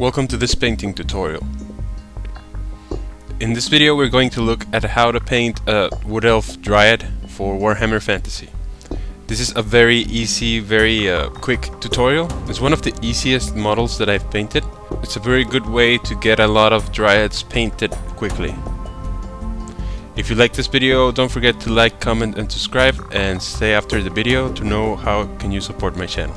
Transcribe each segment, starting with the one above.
Welcome to this painting tutorial. In this video we're going to look at how to paint a Wood Elf Dryad for Warhammer Fantasy. This is a very easy, very quick tutorial. It's one of the easiest models that I've painted. It's a very good way to get a lot of Dryads painted quickly. If you like this video, don't forget to like, comment and subscribe, and stay after the video to know how can you support my channel.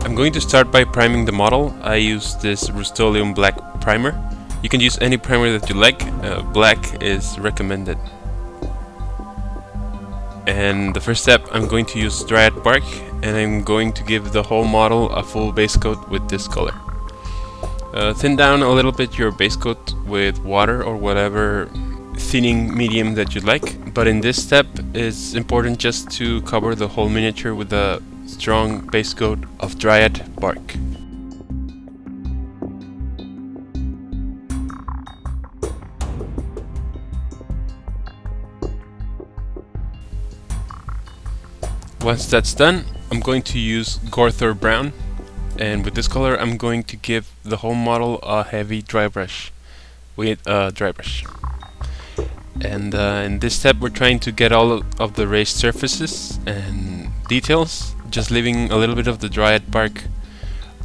I'm going to start by priming the model. I use this Rust-Oleum black primer. You can use any primer that you like. Black is recommended. And the first step, I'm going to use Dryad bark, and I'm going to give the whole model a full base coat with this color. Thin down a little bit your base coat with water or whatever thinning medium that you like, but in this step it's important just to cover the whole miniature with a strong base coat of Dryad bark. Once that's done, I'm going to use Gorthor brown, and with this color I'm going to give the whole model a heavy dry brush with a dry brush. And in this step we're trying to get all of the raised surfaces and details, just leaving a little bit of the Dryad bark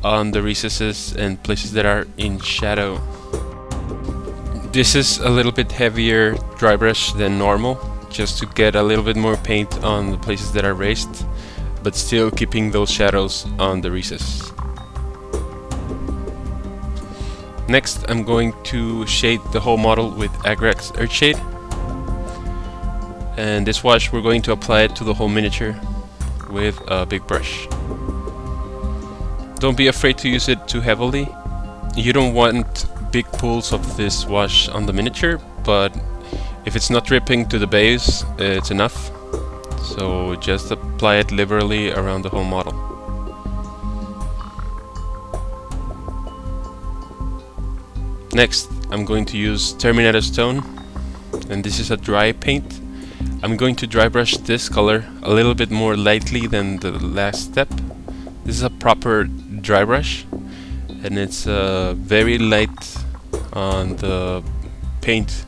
on the recesses and places that are in shadow. This is a little bit heavier dry brush than normal, just to get a little bit more paint on the places that are raised, but still keeping those shadows on the recesses. Next, I'm going to shade the whole model with Agrax Earthshade, and this wash we're going to apply it to the whole miniature with a big brush. Don't be afraid to use it too heavily. You don't want big pools of this wash on the miniature, but if it's not dripping to the base, it's enough. So just apply it liberally around the whole model. Next, I'm going to use Terminatus tone, and this is a dry paint. I'm going to dry brush this color a little bit more lightly than the last step. This is a proper dry brush, and it's very light on the paint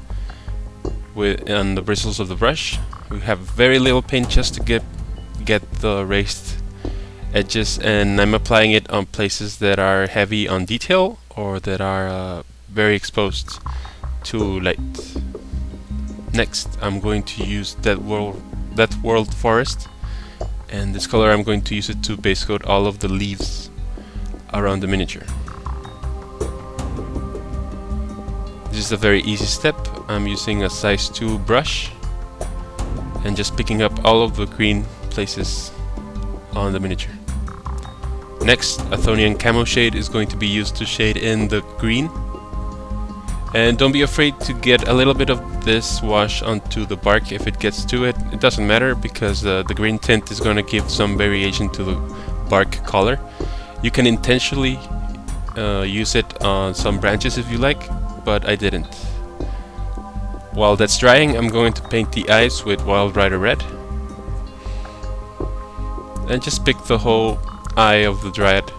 on the bristles of the brush. We have very little paint just to get the raised edges, and I'm applying it on places that are heavy on detail or that are very exposed to light. Next, I'm going to use Deathworld Forest, and this color I'm going to use it to base coat all of the leaves around the miniature. This is a very easy step. I'm using a size 2 brush and just picking up all of the green places on the miniature. Next, Athonian Camoshade is going to be used to shade in the green. And don't be afraid to get a little bit of this wash onto the bark if it gets to it. It doesn't matter, because the green tint is going to give some variation to the bark color. You can intentionally use it on some branches if you like, but I didn't. While that's drying, I'm going to paint the eyes with Wild Rider Red. And just pick the whole eye of the Dryad,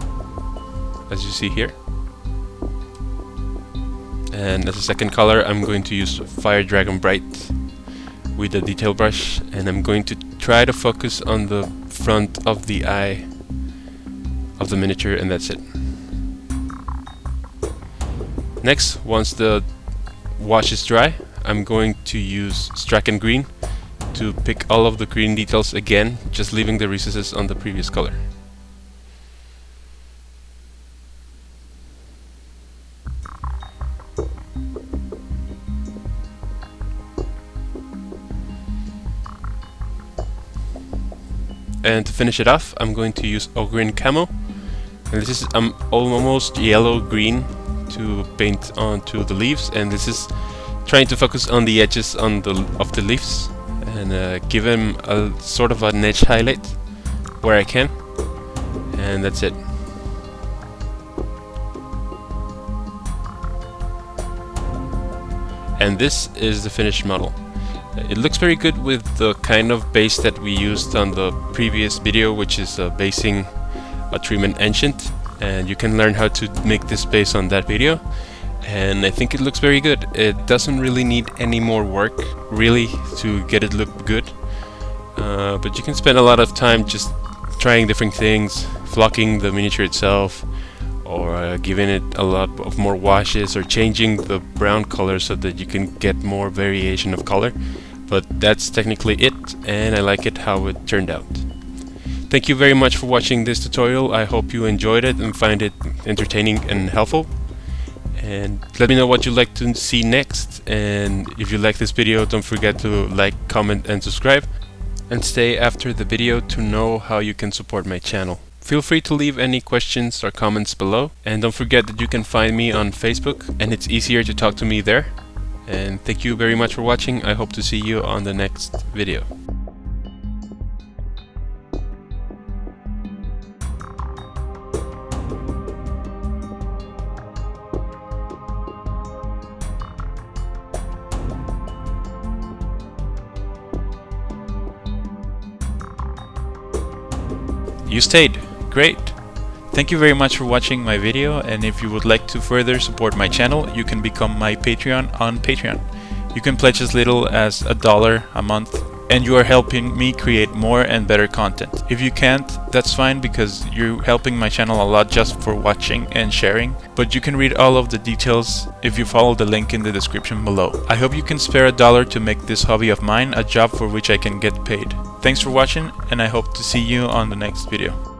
as you see here. And as a second color, I'm going to use Fire Dragon Bright with a detail brush, and I'm going to try to focus on the front of the eye of the miniature, and that's it. Next, once the wash is dry, I'm going to use Straken Green to pick all of the green details again, just leaving the recesses on the previous color. And to finish it off, I'm going to use Ogryn Camo, and this is almost yellow-green to paint onto the leaves, and this is trying to focus on the edges of the leaves and give them a sort of an edge highlight where I can, and that's it. And this is the finished model. It looks very good with the kind of base that we used on the previous video, which is basing a treatment ancient, and you can learn how to make this base on that video. And I think it looks very good. It doesn't really need any more work really to get it look good, but you can spend a lot of time just trying different things, flocking the miniature itself, or giving it a lot of more washes, or changing the brown color so that you can get more variation of color. But that's technically it, and I like it how it turned out. Thank you very much for watching this tutorial. I hope you enjoyed it and find it entertaining and helpful. And let me know what you'd like to see next, and if you like this video, don't forget to like, comment and subscribe, and stay after the video to know how you can support my channel. Feel free to leave any questions or comments below, and don't forget that you can find me on Facebook, and it's easier to talk to me there. And thank you very much for watching. I hope to see you on the next video. You stayed. Great. Thank you very much for watching my video, and if you would like to further support my channel, you can become my Patreon on Patreon. You can pledge as little as $1 a month, and you are helping me create more and better content. If you can't, that's fine, because you're helping my channel a lot just for watching and sharing, but you can read all of the details if you follow the link in the description below. I hope you can spare $1 to make this hobby of mine a job for which I can get paid. Thanks for watching, and I hope to see you on the next video.